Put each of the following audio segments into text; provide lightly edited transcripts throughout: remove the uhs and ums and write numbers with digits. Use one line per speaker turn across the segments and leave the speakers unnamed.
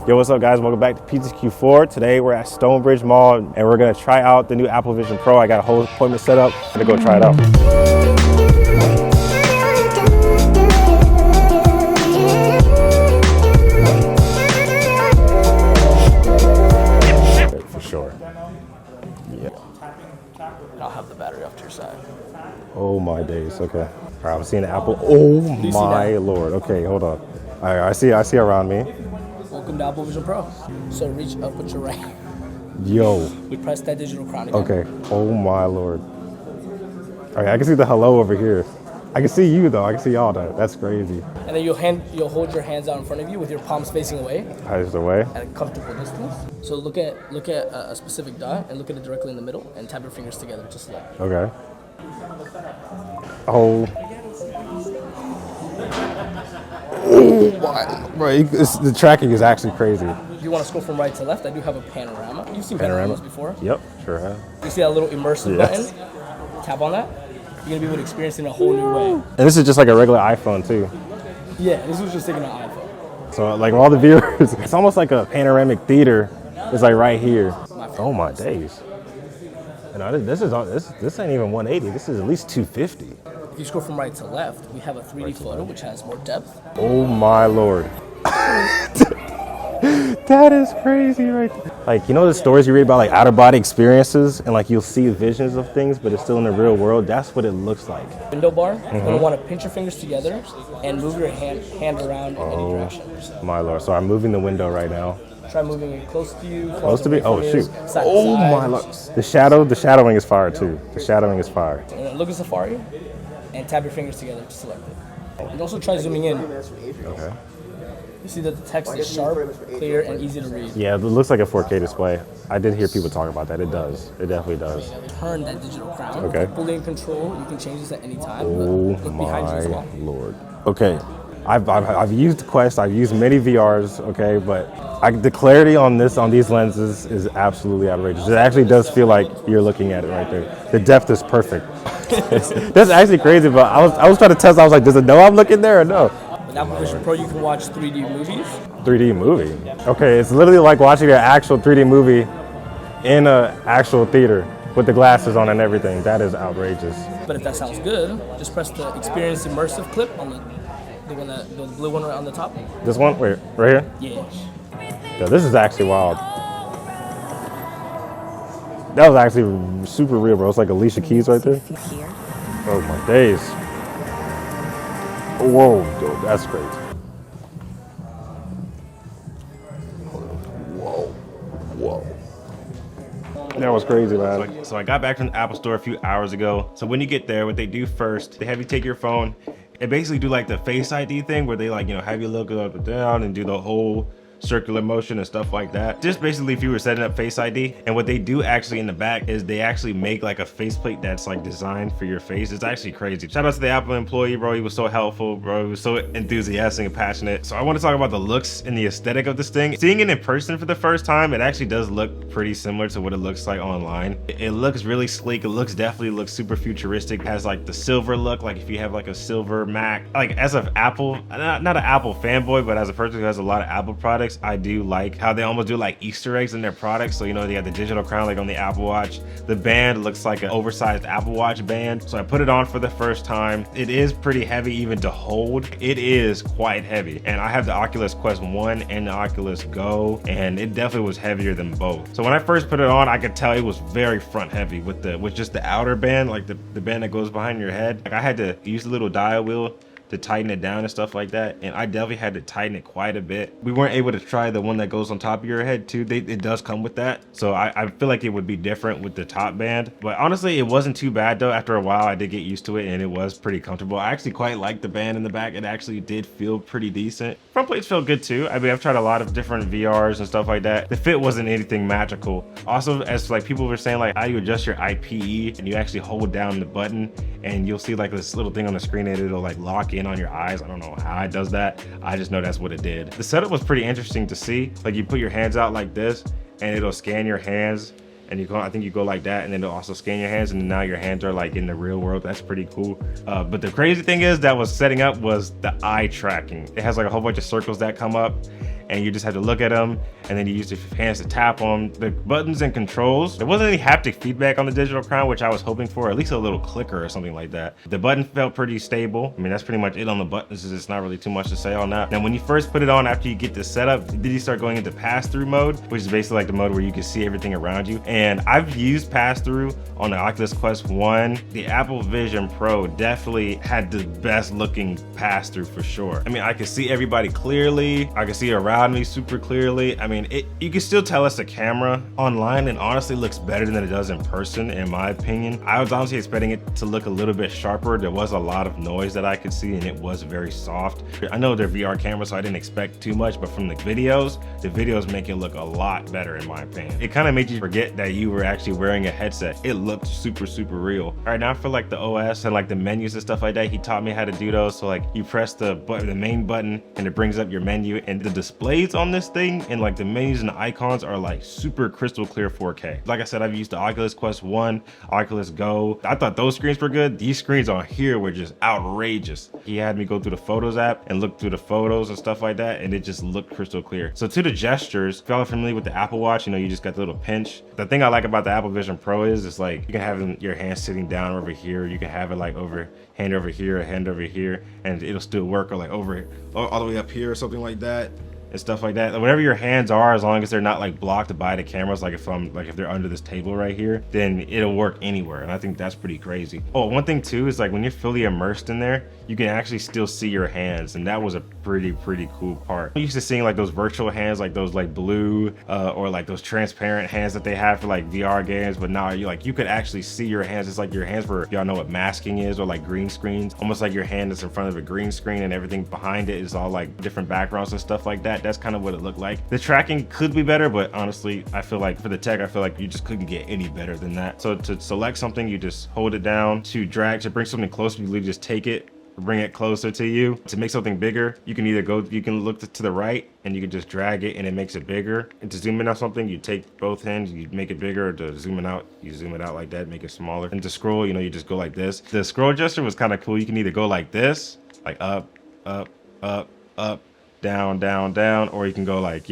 Yo, what's up guys? Welcome back to PTQ4. Today we're at Stonebridge Mall and we're gonna try out the new Apple Vision Pro. I got a whole appointment set up. I'm gonna go try it out. For sure. Yeah.
I'll have the battery off to your side.
Oh my days, okay. All right, I'm seeing the Apple. Oh my Lord. Okay, hold on. All right, I see around me.
Welcome to Apple Vision Pro. So reach up with your right.
Yo.
We press that digital crown again.
Okay. Oh my Lord. All right, I can see the hello over here. I can see you though. I can see y'all though. That's crazy.
And then you'll hold your hands out in front of you with your palms facing away.
Eyes away.
At a comfortable distance. So look at a specific dot and look at it directly in the middle and tap your fingers together to select.
Okay. Oh. Oh my! Right, the tracking is actually crazy.
If you want to scroll from right to left, I do have a panorama. You've seen panoramas before.
Yep, sure have.
You see that little immersive button? Tap on that. You're gonna be able to experience it in a whole new way.
And this is just like a regular iPhone too.
Yeah, this was just taken on iPhone.
So like all the viewers, it's almost like a panoramic theater. It's like right here. Oh my days! And this ain't even 180. This is at least 250.
If you scroll from right to left, we have a 3D photo which has more depth.
Oh my Lord. That is crazy right there. Like, you know the stories you read about like out-of-body experiences and like you'll see visions of things but it's still in the real world? That's what it looks like.
Window bar, you're going to want to pinch your fingers together and move your hand around in any direction.
My Lord. So I'm moving the window right now.
Try moving it close to you.
Close to me? Oh shoot.
Side
oh my Lord. The shadowing is fire too. The shadowing is fire.
And then look at Safari and tap your fingers together to select it. And also try zooming in.
Okay.
You see that the text is sharp, clear, and easy to read.
Yeah, it looks like a 4K display. I did hear people talk about that. It does. It definitely does.
Turn that digital crown.
Okay.
Fully in control. You can change this at any time.
Oh
look behind you as well.
my Lord. Okay. I've used Quest. I've used many VRs. Okay, but the clarity on these lenses is absolutely outrageous. It actually does feel like you're looking at it right there. The depth is perfect. That's actually crazy. But I was trying to test. I was like, does it know I'm looking there or no?
With Apple Vision Pro, you can watch 3D movies.
3D movie? Okay, it's literally like watching an actual 3D movie in an actual theater with the glasses on and everything. That is outrageous.
But if that sounds good, just press the Experience Immersive clip on the blue one right on the top.
This one? Wait, right here?
Yeah.
Yeah, this is actually wild. That was actually super real, bro. It's like Alicia Keys right there. Oh my days. Whoa, dude, that's crazy. Whoa. That was crazy, man. So I got back from the Apple Store a few hours ago. So when you get there, what they do first, they have you take your phone and basically do like the Face ID thing where they like, you know, have you look up and down and do the whole circular motion and stuff like that. Just basically if you were setting up Face ID. And what they do actually in the back is they actually make like a faceplate that's like designed for your face. It's actually crazy. Shout out to the Apple employee, bro. He was so helpful, bro. He was so enthusiastic and passionate. So I want to talk about the looks and the aesthetic of this thing. Seeing it in person for the first time, it actually does look pretty similar to what it looks like online. It looks really sleek. It definitely looks super futuristic. It has like the silver look, like if you have like a silver Mac. Like as an Apple, not an Apple fanboy, but as a person who has a lot of Apple products, I do like how they almost do like Easter eggs in their products. So, you know, they got the digital crown like on the Apple Watch. The band looks like an oversized Apple Watch band. So I put it on for the first time. It is pretty heavy even to hold. It is quite heavy. And I have the Oculus Quest 1 and the Oculus Go, and it definitely was heavier than both. So when I first put it on, I could tell it was very front heavy with just the outer band, like the band that goes behind your head. Like I had to use the little dial wheel to tighten it down and stuff like that, and I definitely had to tighten it quite a bit. We weren't able to try the one that goes on top of your head too. It does come with that, so I feel like it would be different with the top band. But honestly, it wasn't too bad though. After a while, I did get used to it, and it was pretty comfortable. I actually quite liked the band in the back. It actually did feel pretty decent. Front plates felt good too. I mean, I've tried a lot of different VRs and stuff like that. The fit wasn't anything magical. Also, as like people were saying, like how you adjust your IPE and you actually hold down the button, and you'll see like this little thing on the screen and it'll like lock in on your eyes. I don't know how it does that. I just know that's what it did. The setup was pretty interesting to see. Like you put your hands out like this and it'll scan your hands, and you go, I think you go like that, and then it'll also scan your hands, and now your hands are like in the real world. That's pretty cool. But the crazy thing is that was setting up was the eye tracking. It has like a whole bunch of circles that come up, and you just had to look at them, and then you used your hands to tap on the buttons and controls. There wasn't any haptic feedback on the Digital Crown, which I was hoping for, at least a little clicker or something like that. The button felt pretty stable. I mean, that's pretty much it on the buttons. It's not really too much to say on that. Now, when you first put it on, after you get the setup, then you start going into pass-through mode, which is basically like the mode where you can see everything around you. And I've used pass-through on the Oculus Quest 1. The Apple Vision Pro definitely had the best looking pass-through for sure. I mean, I could see everybody clearly. I could see around me super clearly. I mean, you can still tell it's a camera online, and honestly looks better than it does in person, in my opinion. I was honestly expecting it to look a little bit sharper. There was a lot of noise that I could see, and it was very soft. I know they're VR cameras, so I didn't expect too much, but from the videos make it look a lot better in my opinion. It kind of made you forget that you were actually wearing a headset. It looked super real. All right, now for like the OS and like the menus and stuff like that, he taught me how to do those. So like you press the main button and it brings up your menu, and the displays on this thing and like the menus and the icons are like super crystal clear 4K. Like I said, I've used the Oculus Quest 1, Oculus Go. I thought those screens were good. These screens on here were just outrageous. He had me go through the Photos app and look through the photos and stuff like that, and it just looked crystal clear. So to the gestures, if y'all are familiar with the Apple Watch, you know, you just got the little pinch. The thing I like about the Apple Vision Pro is it's like you can have your hand sitting down over here. You can have it like hand over here, a hand over here, and it'll still work, or like over all the way up here or something like that. And stuff like that. Wherever your hands are, as long as they're not like blocked by the cameras, like if they're under this table right here, then it'll work anywhere. And I think that's pretty crazy. Oh, one thing too is like when you're fully immersed in there, you can actually still see your hands, and that was a pretty cool part. I'm used to seeing like those virtual hands, like those like blue or like those transparent hands that they have for like VR games, but now you could actually see your hands. It's like your hands for, y'all know what masking is, or like green screens, almost like your hand is in front of a green screen and everything behind it is all like different backgrounds and stuff like that. That's kind of what it looked like. The tracking could be better, but honestly, I feel like for the tech, I feel like you just couldn't get any better than that. So to select something, you just hold it down. To drag, to bring something closer, you literally just take it, bring it closer to you. To make something bigger, you can look to the right and you can just drag it and it makes it bigger. And to zoom in on something, you take both hands, you make it bigger. Or to zoom it out, you zoom it out like that, make it smaller. And to scroll, you just go like this. The scroll gesture was kind of cool. You can either go like this, like up, down, or you can go like,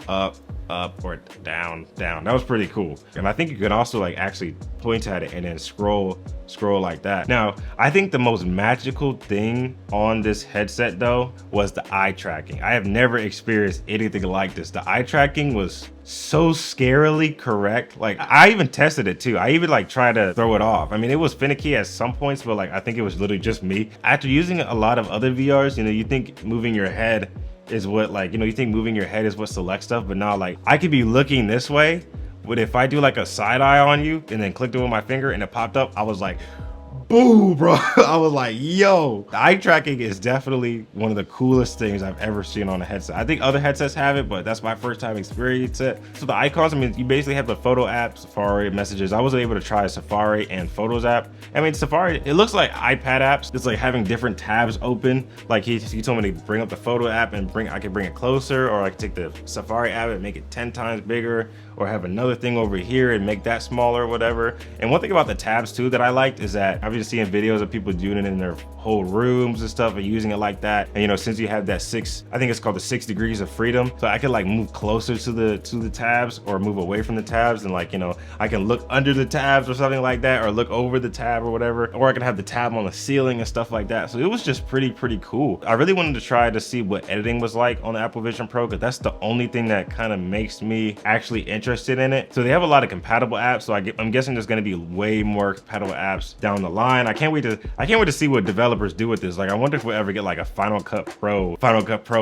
up or down. That was pretty cool. And I think you could also like actually point at it and then scroll like that. Now, I think the most magical thing on this headset though was the eye tracking. I have never experienced anything like this. The eye tracking was so scarily correct. Like I even tested it too. I even like tried to throw it off. I mean, it was finicky at some points, but like I think it was literally just me. After using a lot of other VRs, you think moving your head is what you think moving your head is what selects stuff, but now like I could be looking this way, but if I do like a side eye on you and then clicked it with my finger and it popped up, I was like, boo, bro. I was like, yo, the eye tracking is definitely one of the coolest things I've ever seen on a headset. I think other headsets have it, but that's my first time experiencing it. So the icons, I mean, you basically have the photo app, Safari, messages. I was able to try Safari and Photos app. I mean, Safari, it looks like iPad apps. It's like having different tabs open. Like he told me to bring up the photo app and I could bring it closer, or I could take the Safari app and make it 10 times bigger, or have another thing over here and make that smaller or whatever. And one thing about the tabs too that I liked is that I've been seeing videos of people doing it in their whole rooms and stuff and using it like that. And since you have that I think it's called the 6 degrees of freedom, so I could like move closer to the tabs or move away from the tabs, and like I can look under the tabs or something like that, or look over the tab or whatever, or I can have the tab on the ceiling and stuff like that. So it was just pretty cool. I really wanted to try to see what editing was like on the Apple Vision Pro, because that's the only thing that kind of makes me actually interested in it. So they have a lot of compatible apps, so I'm guessing there's going to be way more compatible apps down the line. I can't wait to see what developers do with this. Like I wonder if we'll ever get like a Final Cut Pro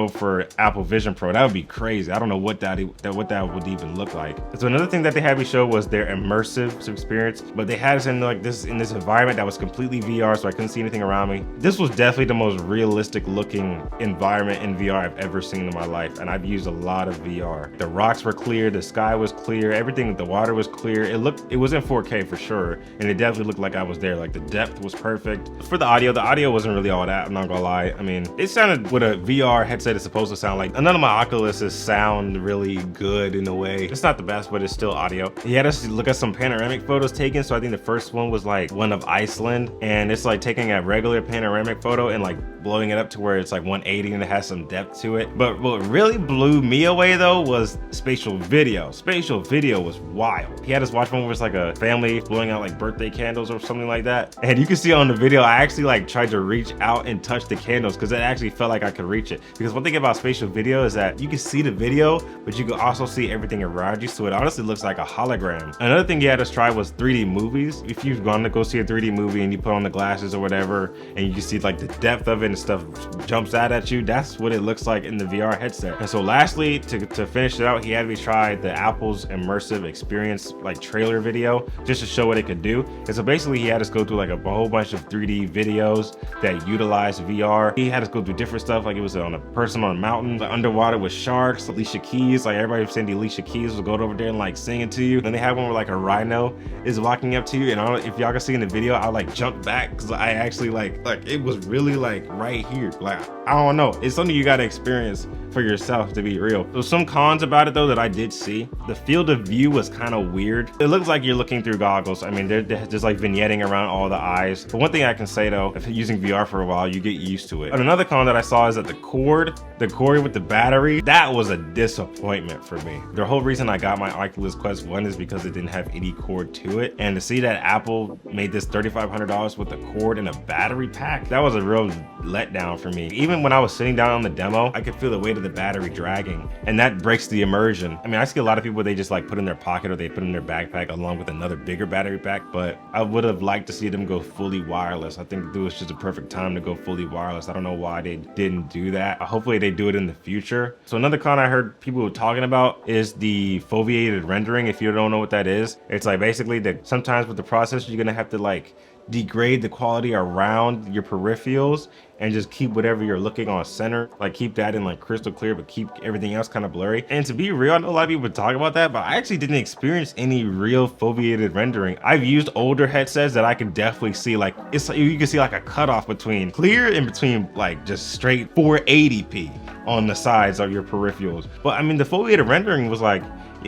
for Apple Vision Pro. That would be crazy. I don't know what that would even look like. So another thing that they had me show was their immersive experience, but they had us in this environment that was completely VR, so I couldn't see anything around me. This was definitely the most realistic looking environment in VR I've ever seen in my life, and I've used a lot of VR. The rocks were clear, the sky was clear, everything, the water was clear. It was in 4K for sure, and it definitely looked like I was there. Like the depth was perfect. For the audio wasn't really all that, I'm not gonna lie. I mean, it sounded what a VR headset is supposed to sound like. None of my Oculuses sound really good in a way. It's not the best, but it's still audio. He had us look at some panoramic photos taken. So I think the first one was like one of Iceland, and it's like taking a regular panoramic photo and like blowing it up to where it's like 180 and it has some depth to it. But what really blew me away though was spatial video. Spatial video was wild. He had us watch one where it's like a family blowing out like birthday candles or something like that. And you can see on the video, I actually like tried to reach out and touch the candles because it actually felt like I could reach it. Because one thing about spatial video is that you can see the video, but you can also see everything around you. So it honestly looks like a hologram. Another thing he had us try was 3D movies. If you've gone to go see a 3D movie and you put on the glasses or whatever, and you can see like the depth of it and stuff jumps out at you, that's what it looks like in the VR headset. And so lastly, to finish it out, he had me try the Apple's Immersive Experience like trailer video just to show what it could do. And so basically he had us go through like a whole bunch of 3D videos that utilize VR. He had us go through different stuff, like it was on a person on a mountain, like underwater with sharks, Alicia Keys, like everybody was saying the Alicia Keys will go over there and like sing it to you. Then they have one where like a rhino is walking up to you, and I don't know if y'all can see in the video, I like jumped back because I actually like it was really like right here. Like, I don't know, it's something you gotta experience for yourself to be real. So some cons about it though that I did see. The field of view was kind of weird. It looks like you're looking through goggles. I mean, they're just like vignetting around all the eyes. But one thing I can say though, if you're using VR for a while, you get used to it. And another con that I saw is that the cord with the battery, that was a disappointment for me. The whole reason I got my Oculus Quest 1 is because it didn't have any cord to it. And to see that Apple made this $3,500 with a cord and a battery pack, that was a real letdown for me. Even when I was sitting down on the demo, I could feel the weight of the battery dragging, and that breaks the immersion. I mean, I see a lot of people, they just like put in their pocket or they put in their backpack along with another bigger battery pack, but I would have liked to see them go fully wireless. I think it was just a perfect time to go fully wireless. I don't know why they didn't do that. Hopefully they do it in the future. So another con I heard people talking about is the foveated rendering. If you don't know what that is, it's like basically that sometimes with the processor, you're gonna have to like degrade the quality around your peripherals and just keep whatever you're looking on center, like keep that in like crystal clear, but keep everything else kind of blurry. And to be real, I know a lot of people talk about that, but I actually didn't experience any real foveated rendering. I've used older headsets that I could definitely see like, it's like you can see like a cutoff between clear and between like just straight 480p on the sides of your peripherals. But I mean, the foveated rendering was like,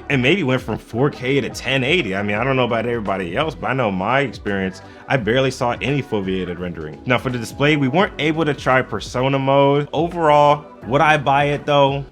it maybe went from 4K to 1080. I mean, I don't know about everybody else, but I know my experience, I barely saw any foveated rendering. Now for the display, we weren't able to try persona mode. Overall, would I buy it though?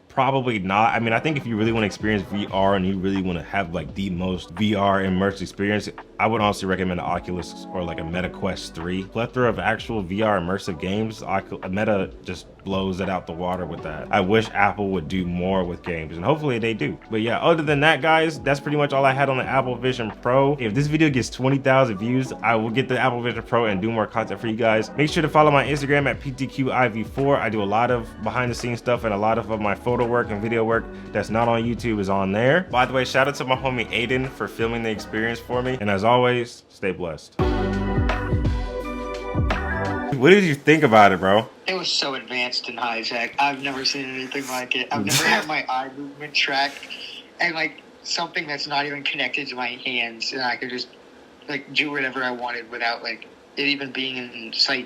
Probably not. I mean, I think if you really want to experience VR and you really want to have like the most VR immersive experience, I would honestly recommend an Oculus or like a Meta Quest 3. Plethora of actual VR immersive games. Meta just blows it out the water with that. I wish Apple would do more with games, and hopefully they do. But yeah, other than that, guys, that's pretty much all I had on the Apple Vision Pro. If this video gets 20,000 views, I will get the Apple Vision Pro and do more content for you guys. Make sure to follow my Instagram at PTQIV4. I do a lot of behind the scenes stuff, and a lot of my photo work and video work that's not on YouTube is on there. By the way, shout out to my homie Aiden for filming the experience for me. And as always, stay blessed. What did you think about it, bro?
It was so advanced and high tech. I've never seen anything like it. I've never had my eye movement tracked, and like something that's not even connected to my hands, and I could just like do whatever I wanted without like it even being in sight